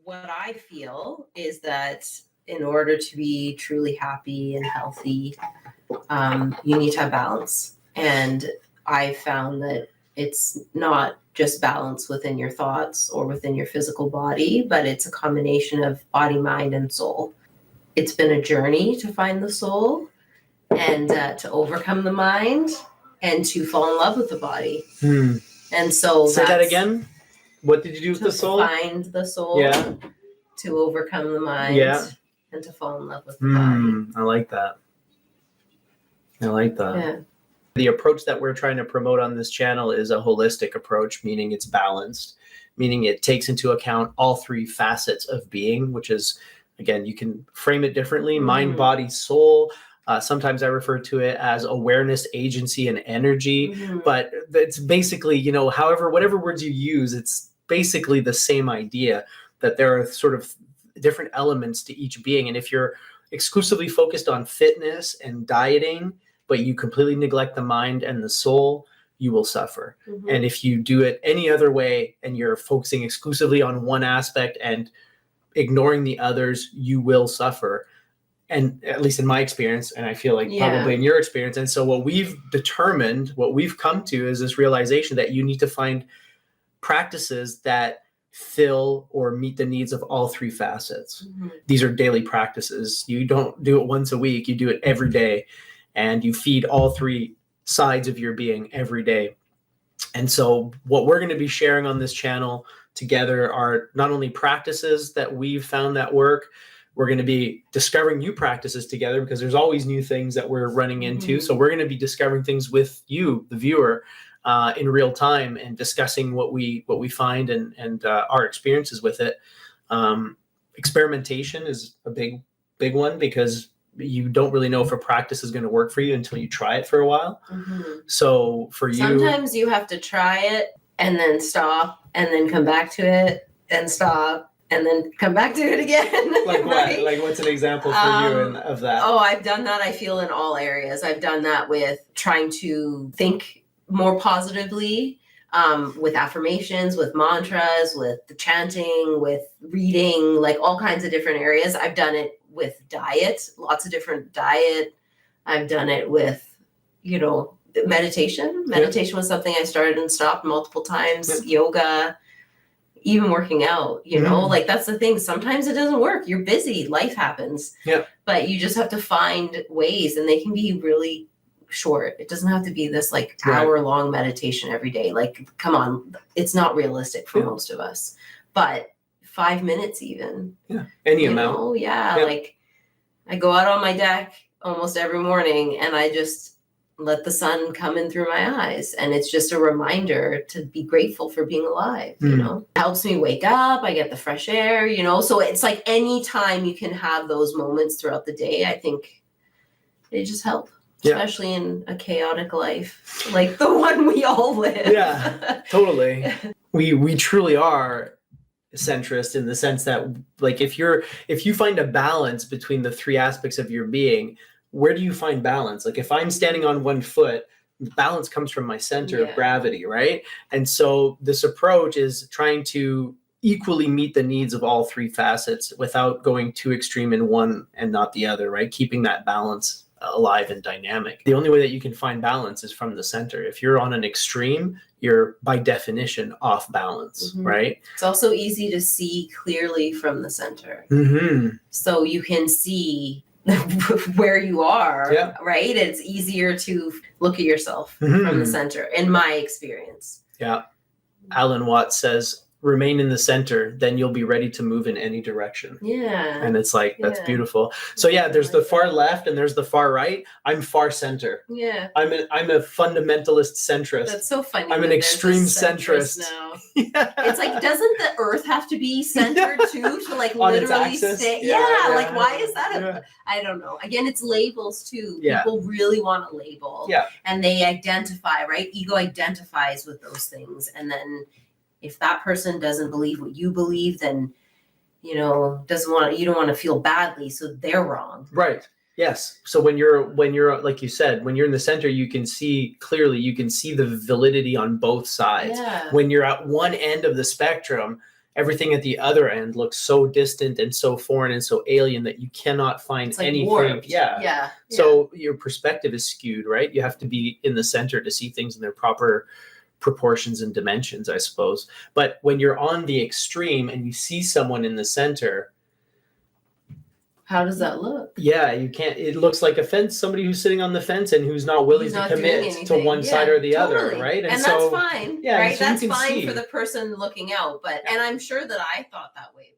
what I feel is that in order to be truly happy and healthy, you need to have balance. And I found that it's not just balance within your thoughts or within your physical body, but it's a combination of body, mind, and soul. It's been a journey to find the soul and to overcome the mind and to fall in love with the body. And so say that again. What did you do with the soul? Find the soul. Yeah. To overcome the mind. Yeah. And to fall in love with the body. I like that. Yeah. The approach that we're trying to promote on this channel is a holistic approach, meaning it's balanced, meaning it takes into account all three facets of being, which is, again, you can frame it differently, mind, body, soul. Sometimes I refer to it as awareness, agency, and energy, but it's basically, whatever words you use, it's basically the same idea, that there are sort of different elements to each being. And if you're exclusively focused on fitness and dieting, but you completely neglect the mind and the soul, you will suffer. And if you do it any other way and you're focusing exclusively on one aspect and ignoring the others, you will suffer. And at least in my experience, and I feel like probably in your experience. And so what we've come to is this realization that you need to find practices that fill or meet the needs of all three facets. These are daily practices. You don't do it once a week, you do it every day. And you feed all three sides of your being every day. And so what we're going to be sharing on this channel together are not only practices that we've found that work, we're going to be discovering new practices together because there's always new things that we're running into. So we're going to be discovering things with you, the viewer, in real time and discussing what we find and our experiences with it. Experimentation is a big one because you don't really know if a practice is going to work for you until you try it for a while. So for you, sometimes you have to try it and then stop and then come back to it and stop and then come back to it again. Like what? Right? Like what's an example for you of that? Oh, I've done that. I feel in all areas. I've done that with trying to think more positively, with affirmations, with mantras, with the chanting, with reading, like all kinds of different areas. I've done it with diet, lots of different diet. I've done it with, meditation. Meditation was something I started and stopped multiple times. Yoga, even working out, like that's the thing. Sometimes it doesn't work. You're busy. Life happens. But you just have to find ways, and they can be really short. It doesn't have to be this hour-long meditation every day. Like, come on, it's not realistic for most of us. But 5 minutes even. Any amount. Like I go out on my deck almost every morning and I just let the sun come in through my eyes. And it's just a reminder to be grateful for being alive, It helps me wake up. I get the fresh air, So it's like any time you can have those moments throughout the day, I think they just help. Especially in a chaotic life like the one we all live. Yeah, totally. We truly are centrist in the sense that, like, if you find a balance between the three aspects of your being, where do you find balance? Like, if I'm standing on one foot, balance comes from my center of gravity, right? And so this approach is trying to equally meet the needs of all three facets without going too extreme in one and not the other, right? Keeping that balance alive and dynamic. The only way that you can find balance is from the center. If you're on an extreme, you're by definition off balance, right? It's also easy to see clearly from the center. So you can see where you are, right? It's easier to look at yourself from the center, in my experience. Alan Watts says, remain in the center, then you'll be ready to move in any direction. And it's like, that's beautiful. So there's the far left and there's the far right. I'm far center. I'm a fundamentalist centrist. That's so funny. I'm an extreme centrist. Now. It's like, doesn't the earth have to be centered too, to like literally stay? Like, why is that? I don't know. Again, it's labels too. People really want a label. And they identify, right? Ego identifies with those things. And then if that person doesn't believe what you believe, then, you don't want to feel badly. So they're wrong. Right. Yes. So when you're, like you said, when you're in the center, you can see clearly, you can see the validity on both sides. When you're at one end of the spectrum everything at the other end looks so distant and so foreign and so alien that you cannot find It's like anything. warped. Yeah. Yeah. So your perspective is skewed, right? You have to be in the center to see things in their proper proportions and dimensions, I suppose. But when you're on the extreme and you see someone in the center, how does that look? yeah, you can't. It looks like a fence. Somebody who's sitting on the fence and who's not willing He's to not doing commit to anything. one Yeah, side or the totally. other, right? And so, that's fine, yeah, right? so you That's can fine see. for the person looking out. But and I'm sure that I thought that way